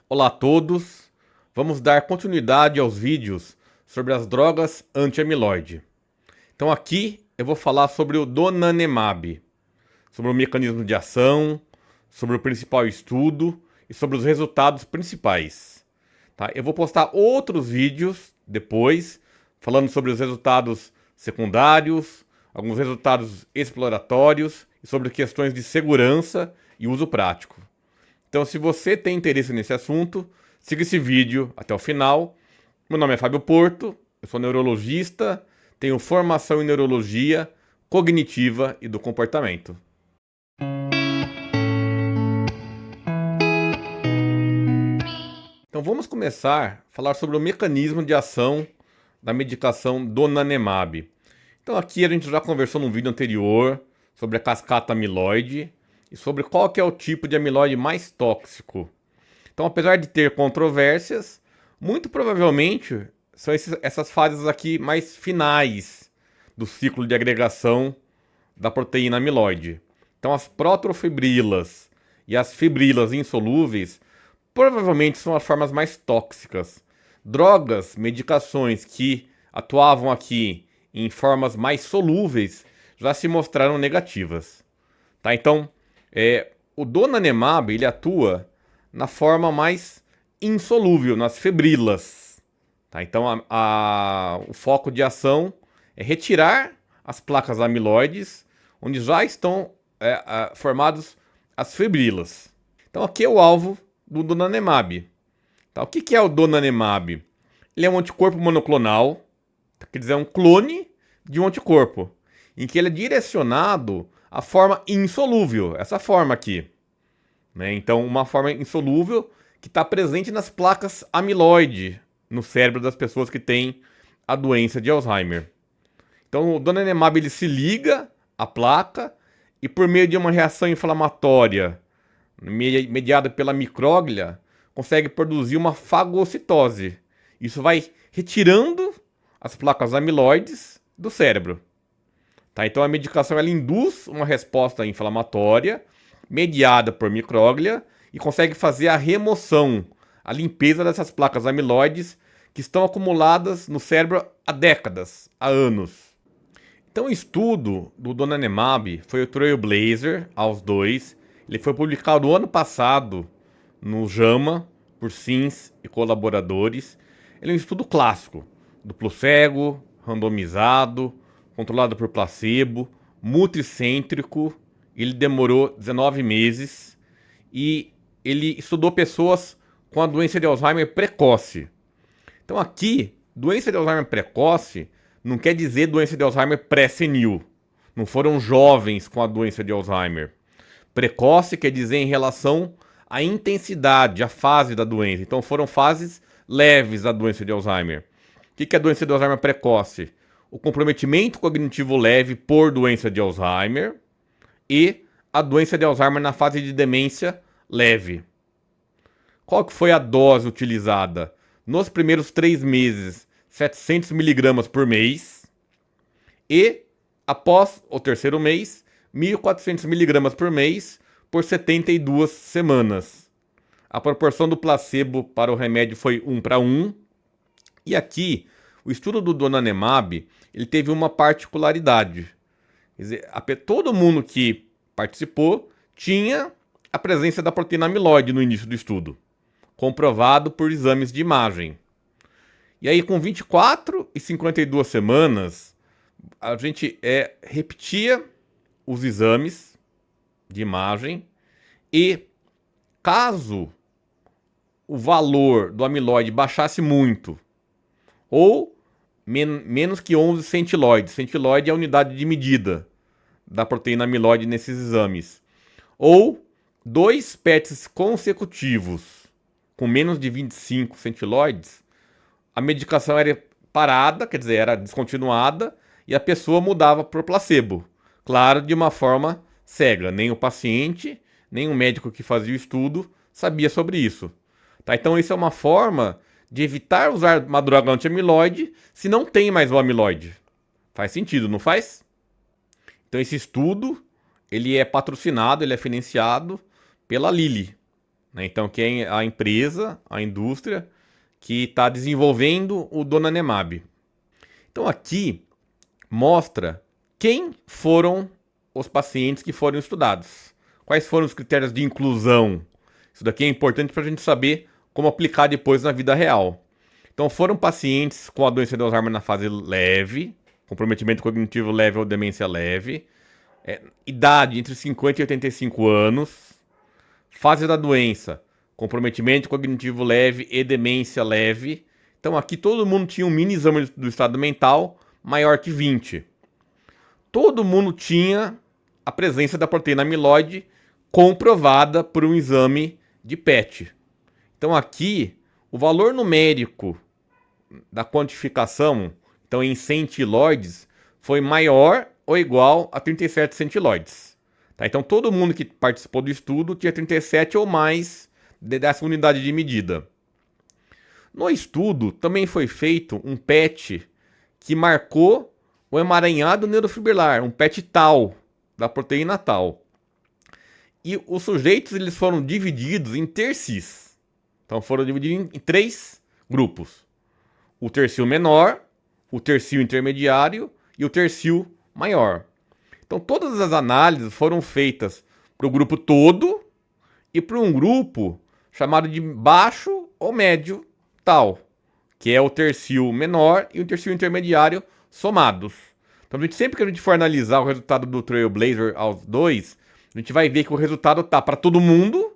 Olá a todos, vamos dar continuidade aos vídeos sobre as drogas anti-amiloide. Então aqui eu vou falar sobre o donanemab, sobre o mecanismo de ação, sobre o principal estudo e sobre os resultados principais. Tá? Eu vou postar outros vídeos depois, falando sobre os resultados secundários, alguns resultados exploratórios e sobre questões de segurança e uso prático. Então, se você tem interesse nesse assunto, siga esse vídeo até o final. Meu nome é Fábio Porto, eu sou neurologista, tenho formação em neurologia cognitiva e do comportamento. Então, vamos começar a falar sobre o mecanismo de ação da medicação donanemab. Então, aqui a gente já conversou num vídeo anterior sobre a cascata amiloide e sobre qual que é o tipo de amiloide mais tóxico. Então, apesar de ter controvérsias, muito provavelmente são essas fases aqui mais finais do ciclo de agregação da proteína amiloide. Então, as protofibrilas e as fibrilas insolúveis provavelmente são as formas mais tóxicas. Drogas, medicações que atuavam aqui em formas mais solúveis já se mostraram negativas. Tá? Então, o donanemab ele atua na forma mais insolúvel, nas fibrilas. Tá? Então, o foco de ação é retirar as placas amiloides, onde já estão formadas as fibrilas. Então, aqui é o alvo do donanemab. Tá? O que é o donanemab? Ele é um anticorpo monoclonal, quer dizer, é um clone de um anticorpo, em que ele é direcionado à forma insolúvel, essa forma aqui. Né? Então, uma forma insolúvel que está presente nas placas amiloide no cérebro das pessoas que têm a doença de Alzheimer. Então, o donanemab ele se liga à placa e, por meio de uma reação inflamatória mediada pela micróglia, consegue produzir uma fagocitose. Isso vai retirando as placas amiloides do cérebro. Tá? Então a medicação ela induz uma resposta inflamatória mediada por micróglia e consegue fazer a remoção, a limpeza dessas placas amiloides que estão acumuladas no cérebro há décadas, há anos. Então o estudo do donanemab foi o Trailblazer, aos 2. Ele foi publicado ano passado no JAMA, por Sims e colaboradores. Ele é um estudo clássico, duplo cego, randomizado, controlado por placebo, multicêntrico. Ele demorou 19 meses e ele estudou pessoas com a doença de Alzheimer precoce. Então aqui, doença de Alzheimer precoce não quer dizer doença de Alzheimer pré-senil. Não foram jovens com a doença de Alzheimer. Precoce quer dizer em relação à intensidade, à fase da doença. Então foram fases leves da doença de Alzheimer. O que é a doença de Alzheimer precoce? O comprometimento cognitivo leve por doença de Alzheimer e a doença de Alzheimer na fase de demência leve. Qual que foi a dose utilizada? Nos primeiros 3 meses, 700 mg por mês e após o terceiro mês, 1.400 mg por mês por 72 semanas. A proporção do placebo para o remédio foi 1:1. E aqui, o estudo do donanemab, ele teve uma particularidade. Quer dizer, todo mundo que participou tinha a presença da proteína amiloide no início do estudo, comprovado por exames de imagem. E aí, com 24 e 52 semanas, a gente repetia os exames de imagem e, caso o valor do amiloide baixasse muito, ou menos que 11 centiloides, centiloide é a unidade de medida da proteína amiloide nesses exames, ou 2 PETs consecutivos com menos de 25 centiloides, a medicação era parada, quer dizer, era descontinuada, e a pessoa mudava para o placebo. Claro, de uma forma cega. Nem o paciente, nem o médico que fazia o estudo sabia sobre isso. Tá? Então, isso é uma forma de evitar usar uma droga anti-amiloide se não tem mais o amiloide. Faz sentido, não faz? Então, esse estudo ele é patrocinado, ele é financiado pela Lilly. né? Então, quem é a empresa, a indústria, que está desenvolvendo o donanemab. Então, aqui mostra quem foram os pacientes que foram estudados. Quais foram os critérios de inclusão? Isso daqui é importante para a gente saber como aplicar depois na vida real. Então, foram pacientes com a doença de Alzheimer na fase leve, comprometimento cognitivo leve ou demência leve, idade entre 50 e 85 anos, fase da doença, comprometimento cognitivo leve e demência leve. Então, aqui todo mundo tinha um mini exame do estado mental maior que 20. Todo mundo tinha a presença da proteína amiloide comprovada por um exame de PET. Então aqui, o valor numérico da quantificação, então em centiloides, foi maior ou igual a 37 centiloides. Tá? Então todo mundo que participou do estudo tinha 37 ou mais dessa unidade de medida. No estudo também foi feito um PET que marcou o emaranhado neurofibrilar, um PET tau, da proteína tau. E os sujeitos eles foram divididos em tercis. Então foram divididos em 3 grupos. O tercio menor, o tercio intermediário e o tercio maior. Então todas as análises foram feitas para o grupo todo e para um grupo chamado de baixo ou médio tau, que é o tercio menor e o tercio intermediário somados. Então, sempre que a gente for analisar o resultado do Trailblazer aos dois, a gente vai ver que o resultado tá para todo mundo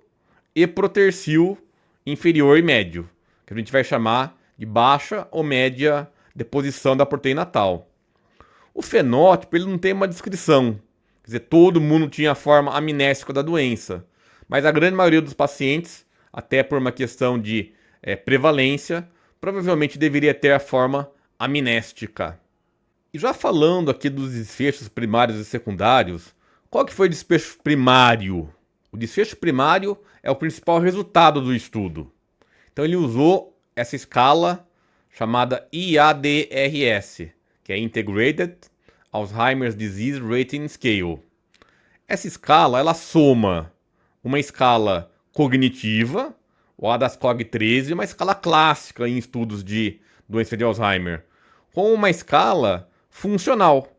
e pro tercio inferior e médio, que a gente vai chamar de baixa ou média deposição da proteína tau. O fenótipo ele não tem uma descrição, quer dizer, todo mundo tinha a forma amnésica da doença, mas a grande maioria dos pacientes, até por uma questão de prevalência, provavelmente deveria ter a forma amnéstica. E já falando aqui dos desfechos primários e secundários, qual que foi o desfecho primário? O desfecho primário é o principal resultado do estudo. Então ele usou essa escala chamada IADRS, que é Integrated Alzheimer's Disease Rating Scale. Essa escala ela soma uma escala cognitiva, o ADAS-Cog13, uma escala clássica em estudos de doença de Alzheimer, com uma escala funcional.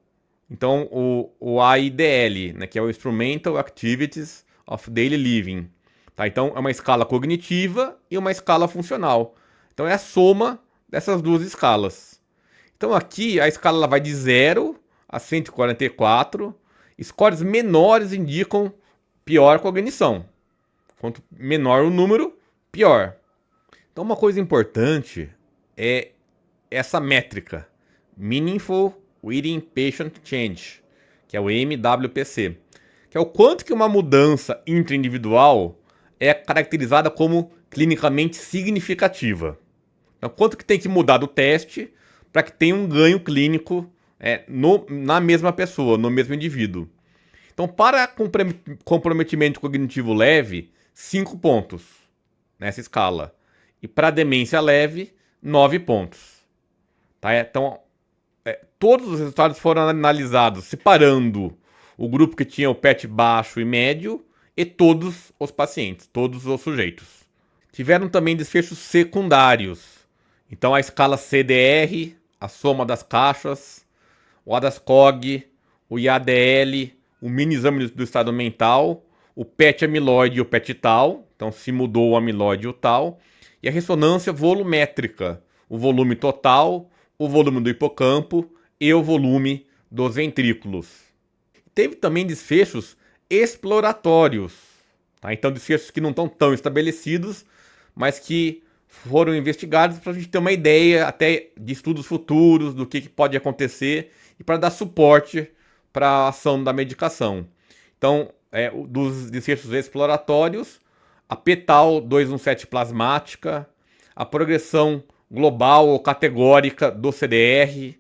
Então, o AIDL, né, que é o Instrumental Activities of Daily Living. Tá? Então, é uma escala cognitiva e uma escala funcional. Então, é a soma dessas duas escalas. Então, aqui a escala ela vai de 0 a 144. Scores menores indicam pior cognição. Quanto menor o número, pior. Então, uma coisa importante é essa métrica, Meaningful Within Patient Change, que é o MWPC, que é o quanto que uma mudança intraindividual é caracterizada como clinicamente significativa. Então, quanto que tem que mudar do teste para que tenha um ganho clínico na mesma pessoa, no mesmo indivíduo. Então, para comprometimento cognitivo leve, 5 pontos nessa escala. E para demência leve, 9 pontos. Tá? Então, todos os resultados foram analisados separando o grupo que tinha o PET baixo e médio e todos os pacientes, todos os sujeitos. Tiveram também desfechos secundários. Então, a escala CDR, a soma das caixas, o ADAS-Cog, o IADL, o mini exame do estado mental, o PET amiloide e o PET tau, então se mudou o amiloide e o tau, e a ressonância volumétrica, o volume total, o volume do hipocampo e o volume dos ventrículos. Teve também desfechos exploratórios, tá? Então desfechos que não estão tão estabelecidos, mas que foram investigados para a gente ter uma ideia até de estudos futuros, do que pode acontecer e para dar suporte para a ação da medicação. Então, dos desfechos exploratórios, a p-tau 217 plasmática, a progressão global ou categórica do CDR,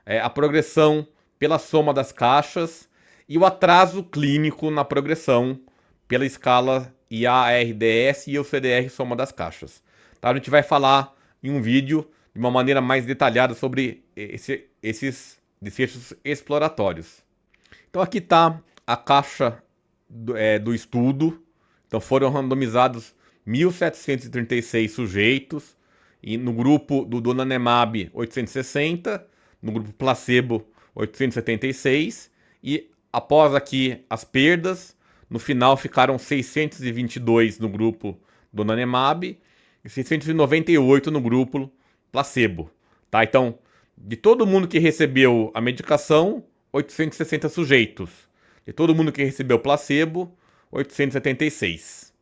a progressão pela soma das caixas e o atraso clínico na progressão pela escala IARDS e o CDR soma das caixas. Tá? A gente vai falar em um vídeo de uma maneira mais detalhada sobre esses desfechos exploratórios. Então aqui está a caixa do estudo. Então foram randomizados 1.736 sujeitos, e no grupo do donanemab 860, no grupo placebo 876, e após aqui as perdas, no final ficaram 622 no grupo donanemab e 698 no grupo placebo, tá? Então, de todo mundo que recebeu a medicação, 860 sujeitos. De todo mundo que recebeu placebo, 876.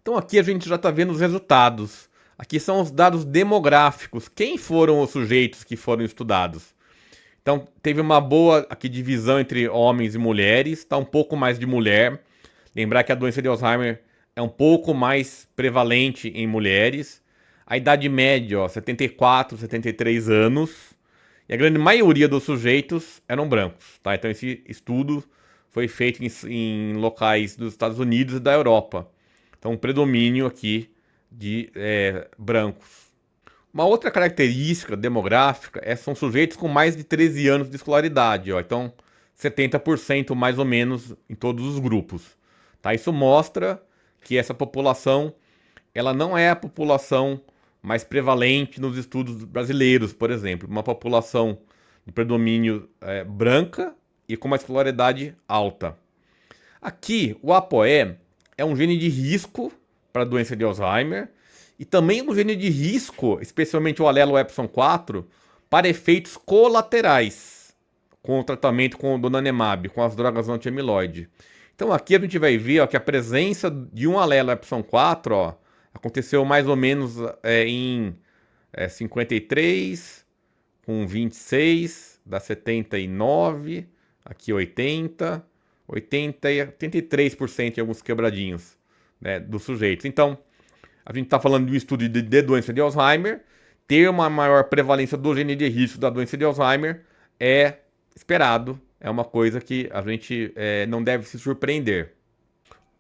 Então aqui a gente já está vendo os resultados. Aqui são os dados demográficos. Quem foram os sujeitos que foram estudados? Então teve uma boa aqui divisão entre homens e mulheres. Está um pouco mais de mulher. Lembrar que a doença de Alzheimer é um pouco mais prevalente em mulheres. A idade média, ó, 74, 73 anos. E a grande maioria dos sujeitos eram brancos, tá? Então esse estudo foi feito em locais dos Estados Unidos e da Europa. Então um predomínio aqui de brancos. Uma outra característica demográfica são sujeitos com mais de 13 anos de escolaridade, ó. Então 70% mais ou menos em todos os grupos. Tá? Isso mostra que essa população ela não é a população mais prevalente nos estudos brasileiros, por exemplo. Uma população de predomínio branca e com uma escolaridade alta. Aqui, o ApoE é um gene de risco para a doença de Alzheimer e também um gene de risco, especialmente o alelo epsilon 4, para efeitos colaterais com o tratamento com o donanemab, com as drogas anti-amiloide. Então aqui a gente vai ver ó, que a presença de um alelo epsilon 4 ó, aconteceu mais ou menos em 53, com 26, dá 79, aqui 80, 80 e 83% em alguns quebradinhos, né, dos sujeitos. Então, a gente está falando de um estudo de doença de Alzheimer. Ter uma maior prevalência do gene de risco da doença de Alzheimer é esperado, é uma coisa que a gente não deve se surpreender.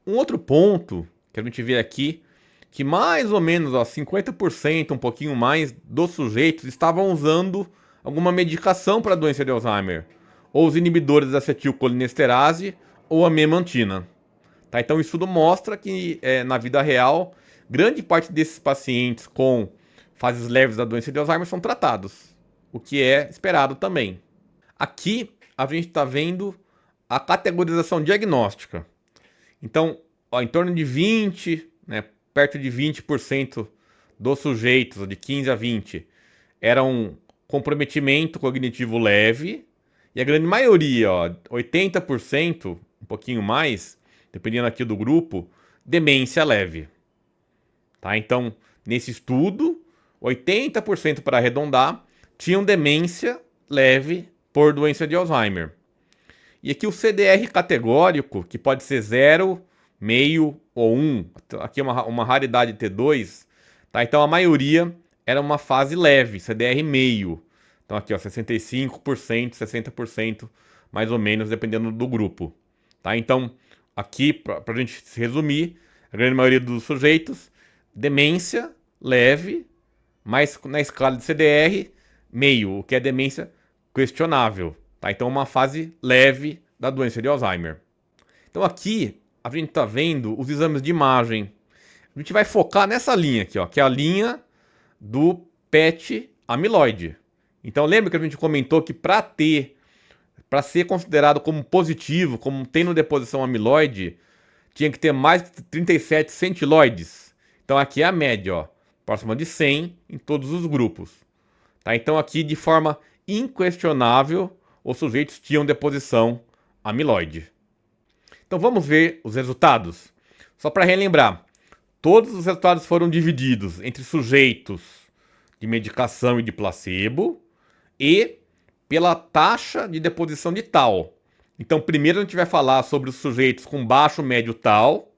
Um outro ponto que a gente vê aqui, que mais ou menos ó, 50%, um pouquinho mais, dos sujeitos estavam usando alguma medicação para a doença de Alzheimer, ou os inibidores da acetilcolinesterase ou a memantina. Tá? Então, o estudo mostra que na vida real, grande parte desses pacientes com fases leves da doença de Alzheimer são tratados, o que é esperado também. Aqui, a gente está vendo a categorização diagnóstica. Então, ó, em torno de 20, né, perto de 20% dos sujeitos, de 15 a 20, eram comprometimento cognitivo leve, e a grande maioria, ó, 80%, um pouquinho mais, dependendo aqui do grupo, demência leve. Tá? Então, nesse estudo, 80% para arredondar, tinham demência leve por doença de Alzheimer. E aqui o CDR categórico, que pode ser 0, meio ou 1, aqui é uma raridade T2, tá? Então a maioria era uma fase leve, CDR meio. Então aqui ó, 65%, 60% mais ou menos, dependendo do grupo. Tá? Então aqui, para a gente se resumir, a grande maioria dos sujeitos, demência leve, mas na escala de CDR, meio, o que é demência questionável. Tá? Então uma fase leve da doença de Alzheimer. Então aqui a gente está vendo os exames de imagem. A gente vai focar nessa linha aqui, ó, que é a linha do PET amiloide. Então lembra que a gente comentou que para ser considerado como positivo, como tendo deposição amiloide, tinha que ter mais de 37 centiloides. Então aqui é a média, ó, próxima de 100 em todos os grupos. Tá? Então aqui de forma inquestionável os sujeitos tinham deposição amiloide. Então vamos ver os resultados. Só para relembrar, todos os resultados foram divididos entre sujeitos de medicação e de placebo e pela taxa de deposição de tau. Então primeiro a gente vai falar sobre os sujeitos com baixo, médio tau,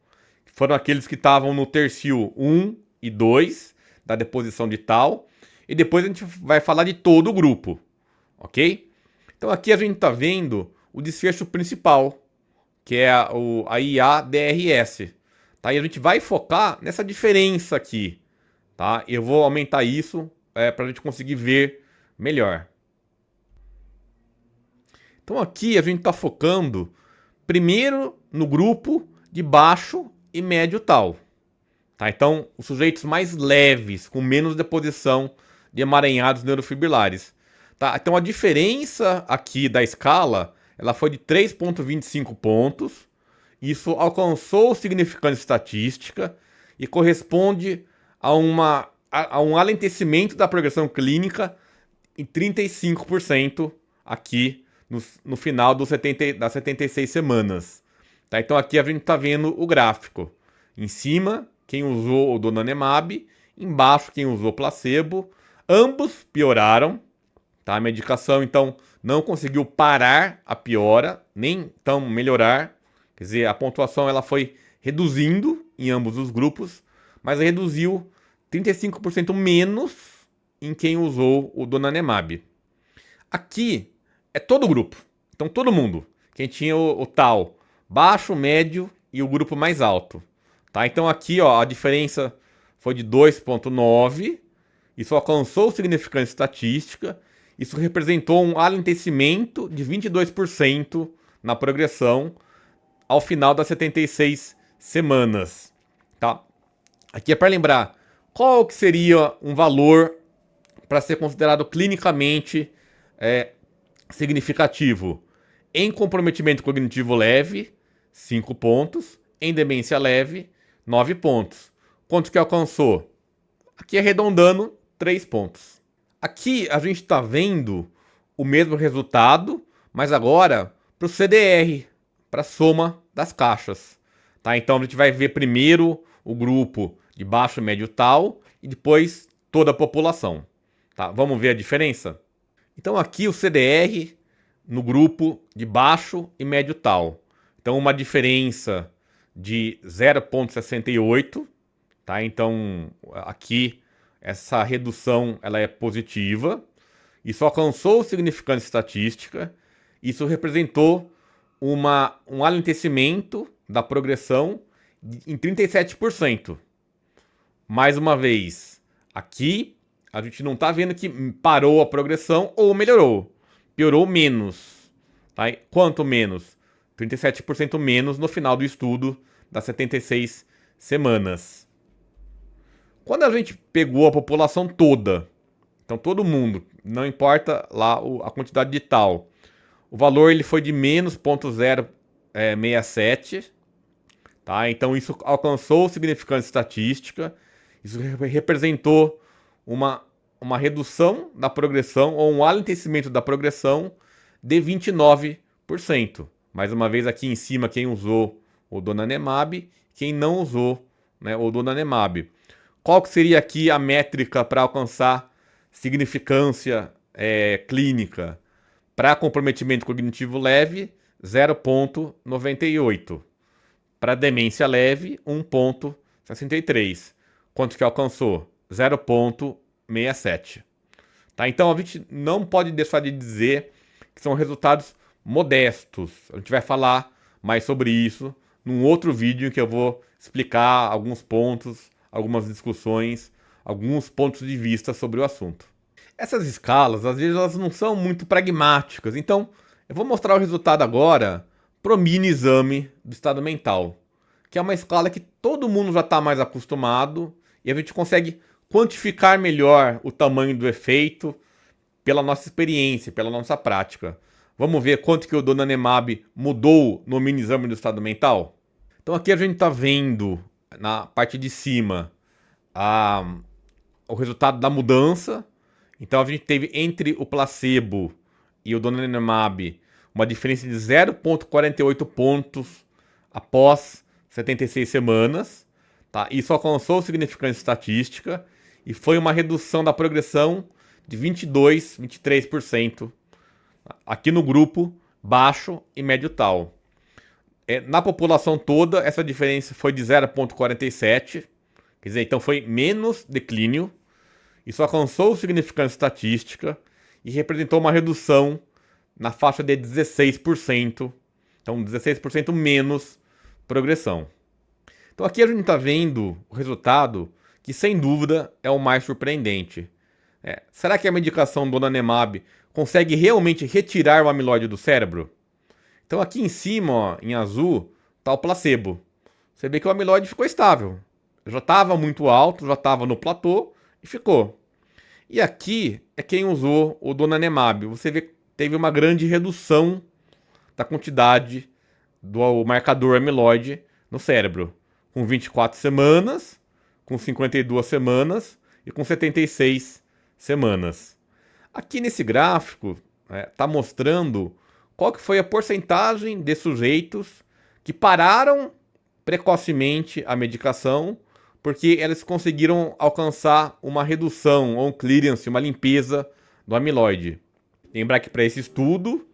que foram aqueles que estavam no tercio 1 e 2 da deposição de tau, e depois a gente vai falar de todo o grupo, ok? Então aqui a gente está vendo o desfecho principal, que é a IA-DRS. Tá? E a gente vai focar nessa diferença aqui. Tá? Eu vou aumentar isso para a gente conseguir ver melhor. Então aqui a gente está focando primeiro no grupo de baixo e médio tau. Tá? Então, os sujeitos mais leves, com menos deposição de emaranhados neurofibrilares. Tá? Então, a diferença aqui da escala, ela foi de 3,25 pontos. Isso alcançou significância estatística e corresponde a um alentecimento da progressão clínica em 35% aqui no final das 76 semanas. Tá? Então aqui a gente está vendo o gráfico. Em cima, quem usou o donanemab, embaixo, quem usou placebo. Ambos pioraram. Tá? A medicação, então, não conseguiu parar a piora, nem então melhorar. Quer dizer, a pontuação ela foi reduzindo em ambos os grupos, mas reduziu 35% menos em quem usou o donanemab. Aqui é todo o grupo. Então todo mundo. Quem tinha o tal baixo, médio e o grupo mais alto. Tá? Então aqui ó, a diferença foi de 2,9. Isso alcançou significância estatística. Isso representou um alentecimento de 22% na progressão ao final das 76 semanas. Tá? Aqui é para lembrar qual que seria um valor para ser considerado clinicamente significativo. Em comprometimento cognitivo leve, 5 pontos. Em demência leve, 9 pontos. Quanto que alcançou? Aqui arredondando, 3 pontos. Aqui a gente está vendo o mesmo resultado, mas agora para o CDR, para a soma das caixas. Tá? Então a gente vai ver primeiro o grupo de baixo, médio, tal, e depois toda a população. Tá? Vamos ver a diferença? Então aqui o CDR no grupo de baixo e médio, tal. Então uma diferença de 0,68. Tá? Então aqui essa redução ela é positiva. Isso alcançou significância estatística. Isso representou um alentecimento da progressão em 37%. Mais uma vez, aqui a gente não está vendo que parou a progressão ou melhorou. Piorou menos. Tá? Quanto menos? 37% menos no final do estudo das 76 semanas. Quando a gente pegou a população toda, então todo mundo, não importa lá a quantidade de tal, o valor ele foi de menos 0,67. Tá? Então isso alcançou significância estatística. Isso representou uma redução da progressão ou um alentecimento da progressão de 29%. Mais uma vez aqui em cima quem usou o donanemab, quem não usou, né, o donanemab. Qual que seria aqui a métrica para alcançar significância clínica? Para comprometimento cognitivo leve, 0,98. Para demência leve, 1,63. Quanto que alcançou? 0,67. Tá? Então a gente não pode deixar de dizer que são resultados modestos. A gente vai falar mais sobre isso num outro vídeo em que eu vou explicar alguns pontos, algumas discussões, alguns pontos de vista sobre o assunto. Essas escalas, às vezes, elas não são muito pragmáticas. Então, eu vou mostrar o resultado agora para o mini exame do estado mental, que é uma escala que todo mundo já está mais acostumado e a gente consegue quantificar melhor o tamanho do efeito pela nossa experiência, pela nossa prática. Vamos ver quanto que o donanemab mudou no mini exame do estado mental? Então aqui a gente está vendo na parte de cima o resultado da mudança. Então a gente teve entre o placebo e o donanemab uma diferença de 0,48 pontos após 76 semanas. Tá? Isso alcançou significância estatística e foi uma redução da progressão de 23% aqui no grupo baixo e médio tal. Na população toda, essa diferença foi de 0,47. Quer dizer, então foi menos declínio. Isso alcançou significância estatística e representou uma redução na faixa de 16%. Então, 16% menos progressão. Então, aqui a gente está vendo o resultado que, sem dúvida, é o mais surpreendente. Será que a medicação donanemab consegue realmente retirar o amiloide do cérebro? Então, aqui em cima, ó, em azul, está o placebo. Você vê que o amiloide ficou estável. já estava muito alto, já estava no platô e ficou. E aqui é quem usou o donanemab. Você vê que teve uma grande redução da quantidade do marcador amiloide no cérebro, com 24 semanas, com 52 semanas e com 76 semanas. Aqui nesse gráfico está mostrando qual que foi a porcentagem de sujeitos que pararam precocemente a medicação porque eles conseguiram alcançar uma redução, ou um clearance, uma limpeza do amiloide. Lembrar que para esse estudo,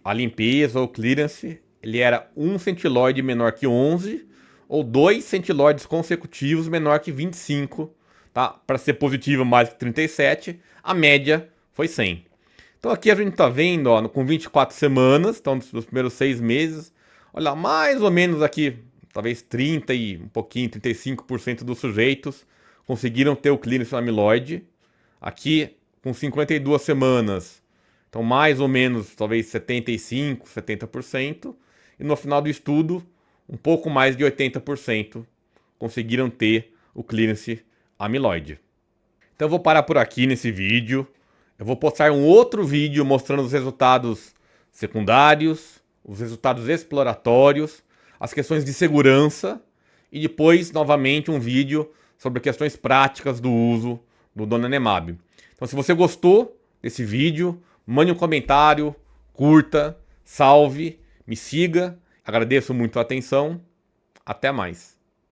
a limpeza ou clearance, ele era 1 centiloide menor que 11 ou 2 centiloides consecutivos menor que 25, tá? Para ser positivo mais que 37, a média foi 100. Então aqui a gente está vendo, ó, com 24 semanas, então nos primeiros 6 meses, olha, mais ou menos aqui, talvez 30 e um pouquinho, 35% dos sujeitos conseguiram ter o clearance amiloide. Aqui, com 52 semanas, então mais ou menos, talvez 75, 70%. E no final do estudo, um pouco mais de 80% conseguiram ter o clearance amiloide. Então eu vou parar por aqui nesse vídeo. Eu vou postar um outro vídeo mostrando os resultados secundários, os resultados exploratórios, as questões de segurança e depois, novamente, um vídeo sobre questões práticas do uso do donanemab. Então, se você gostou desse vídeo, mande um comentário, curta, salve, me siga. Agradeço muito a atenção. Até mais.